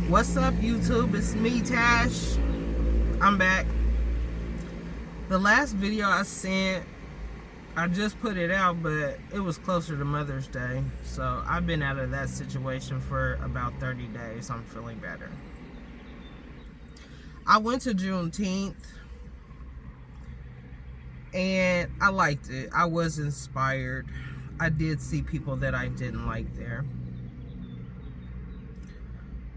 What's up, YouTube? It's me, Tash. I'm back. The last video I sent, I just put it out, but it was closer to Mother's Day. So I've been out of that situation for about 30 days. I'm feeling better. I went to Juneteenth and I liked it. I was inspired. I did see people that I didn't like there.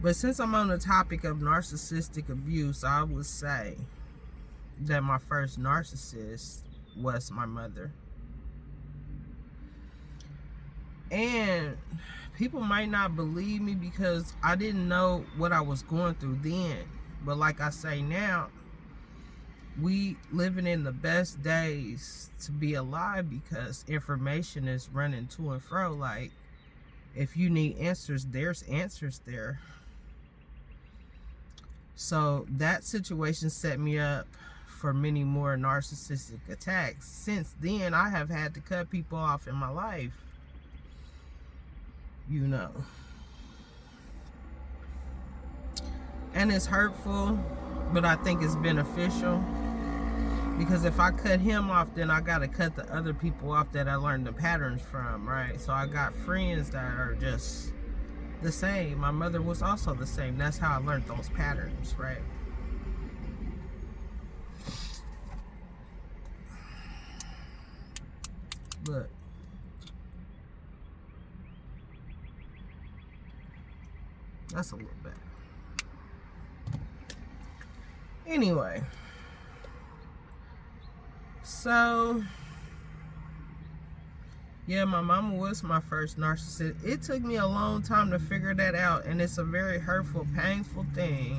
But since I'm on the topic of narcissistic abuse, I would say that my first narcissist was my mother. And people might not believe me because I didn't know what I was going through then. But like I say now, we living in the best days to be alive because information is running to and fro. Like, if you need answers, there's answers there. So that situation set me up for many more narcissistic attacks. Since then, I have had to cut people off in my life. You know. And it's hurtful, but I think it's beneficial. Because if I cut him off, then I got to cut the other people off that I learned the patterns from, right? So I got friends that are just the same. My mother was also the same. That's how I learned those patterns, right? Look. That's a little better. Anyway. So, yeah, my mama was my first narcissist. It took me a long time to figure that out, and it's a very hurtful, painful thing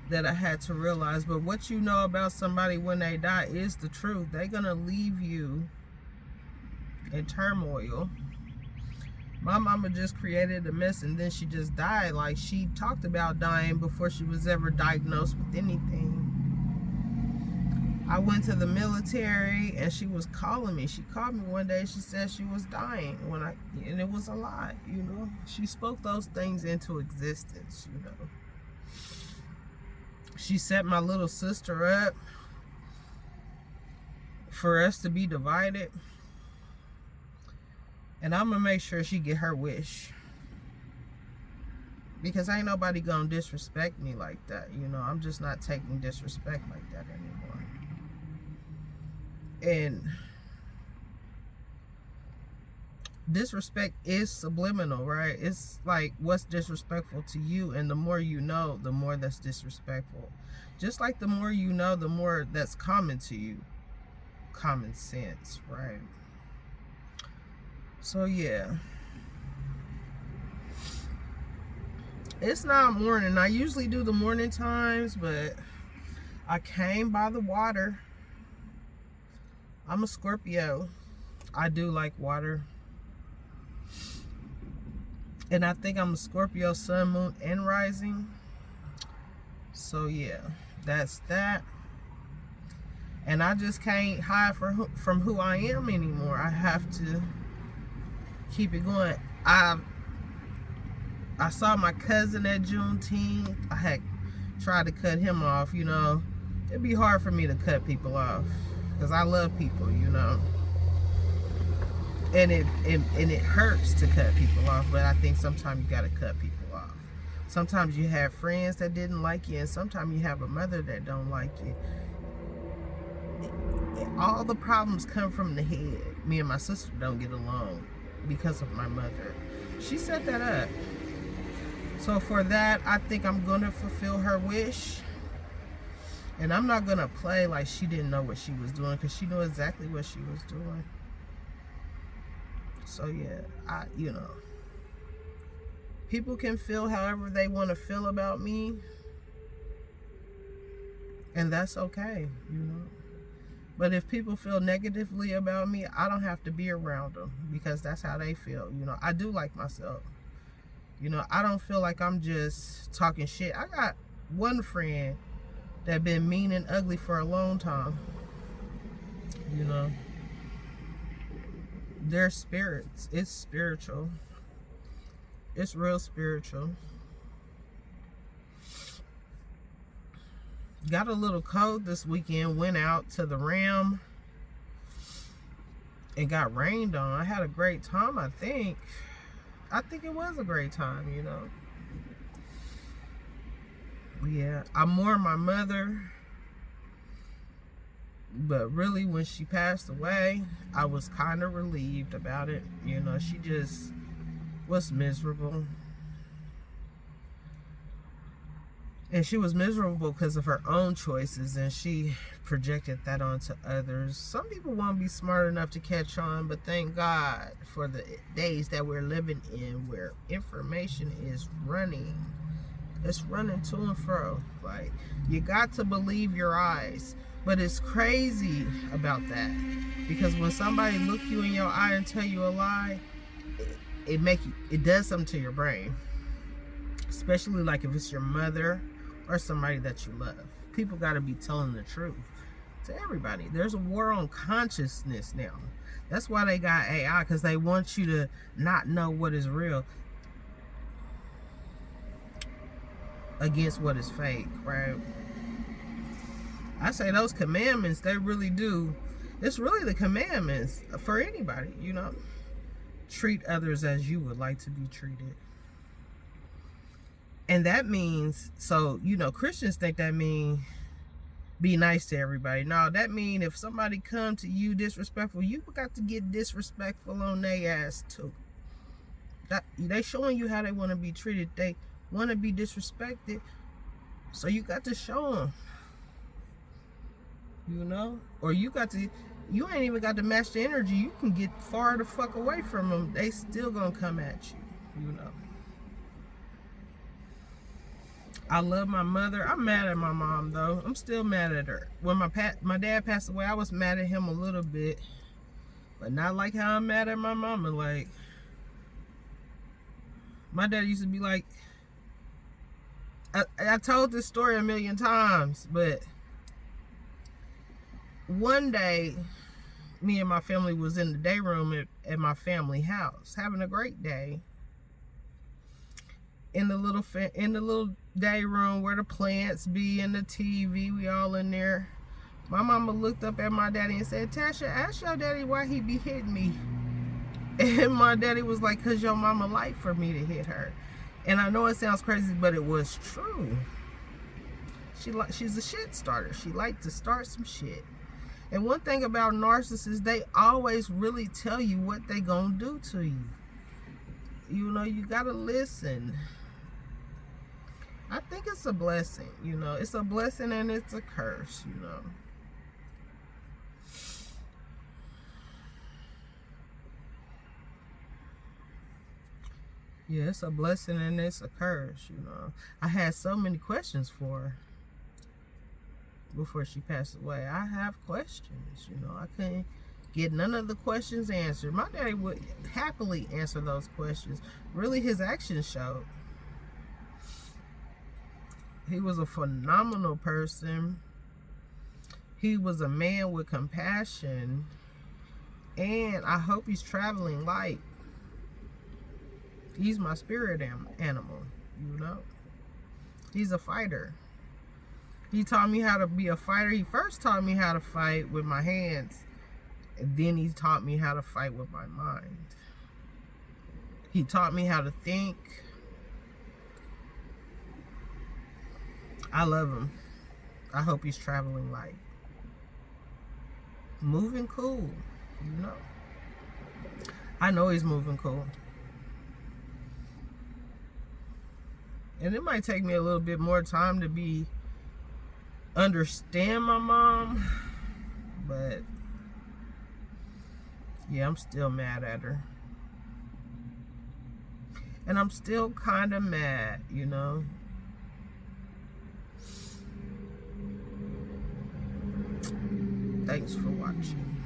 that I had to realize. But what you know about somebody when they die is the truth. They're gonna leave you in turmoil. My mama just created a mess and then she just died. Like, she talked about dying before she was ever diagnosed with anything. I went to the military and she was calling me. She called me one day. She said she was dying and it was a lie, you know. She spoke those things into existence, you know. She set my little sister up for us to be divided. And I'm gonna make sure she get her wish. Because ain't nobody gonna disrespect me like that, you know. I'm just not taking disrespect like that anymore. And disrespect is subliminal, right? It's like what's disrespectful to you, and the more you know, the more that's disrespectful. Just like the more you know, the more that's common to you. Common sense, right? So yeah. It's not morning. I usually do the morning times, but I came by the water. I'm a Scorpio. I do like water. And I think I'm a Scorpio sun, moon, and rising. So yeah, that's that. And I just can't hide from who I am anymore. I have to keep it going. I saw my cousin at Juneteenth. I had tried to cut him off, you know. It'd be hard for me to cut people off. Because I love people, you know. And it hurts to cut people off, but I think sometimes you gotta cut people off. Sometimes you have friends that didn't like you, and sometimes you have a mother that don't like you. All the problems come from the head. Me and my sister don't get along because of my mother. She set that up. So for that, I think I'm gonna fulfill her wish. And I'm not going to play like she didn't know what she was doing, because she knew exactly what she was doing. So yeah, you know, people can feel however they want to feel about me. And that's okay, you know. But if people feel negatively about me, I don't have to be around them, because that's how they feel. You know, I do like myself. You know, I don't feel like I'm just talking shit. I got one friend that been mean and ugly for a long time. You know, they're spirits. It's spiritual. It's real spiritual. Got a little cold this weekend. Went out to the Ram. It got rained on. I had a great time, I think. I think it was a great time, you know. Yeah, I mourned my mother. But really, when she passed away, I was kind of relieved about it. You know, she just was miserable. And she was miserable because of her own choices, and she projected that onto others. Some people won't be smart enough to catch on, but thank God for the days that we're living in where information is running. It's running to and fro. Like, you got to believe your eyes. But it's crazy about that. Because when somebody look you in your eye and tell you a lie, it does something to your brain. Especially like if it's your mother or somebody that you love. People got to be telling the truth to everybody. There's a war on consciousness now. That's why they got AI, because they want you to not know what is real against what is fake, right? I say those commandments, they really do. It's really the commandments for anybody, you know. Treat others as you would like to be treated. And that means, so, you know, Christians think that means be nice to everybody. No, that means if somebody come to you disrespectful, you got to get disrespectful on their ass too. They showing you how they want to be treated. They want to be disrespected. So you got to show them. You know? Or you ain't even got to match the energy. You can get far the fuck away from them. They still gonna come at you. You know? I love my mother. I'm mad at my mom though. I'm still mad at her. When my dad passed away, I was mad at him a little bit, but not like how I'm mad at my mama. Like, my dad used to be like, I told this story a million times, but one day, me and my family was in the day room at my family house, having a great day. In the little day room where the plants be and the TV, we all in there. My mama looked up at my daddy and said, "Tasha, ask your daddy why he be hitting me." And my daddy was like, "Cause your mama like for me to hit her." And I know it sounds crazy, but it was true. She's a shit starter. She liked to start some shit. And one thing about narcissists, they always really tell you what they gonna do to you. You know, you gotta listen. I think it's a blessing, you know. It's a blessing and it's a curse, you know. Yeah, it's a blessing and it's a curse, you know. I had so many questions for her before she passed away. I have questions, you know. I couldn't get none of the questions answered. My daddy would happily answer those questions. Really, his actions showed. He was a phenomenal person. He was a man with compassion. And I hope he's traveling light. He's my spirit animal, you know. He's a fighter. He taught me how to be a fighter. He first taught me how to fight with my hands. And then he taught me how to fight with my mind. He taught me how to think. I love him. I hope he's traveling light. Moving cool, you know. I know he's moving cool. And it might take me a little bit more time to understand my mom. But yeah, I'm still mad at her. And I'm still kind of mad, you know. Thanks for watching.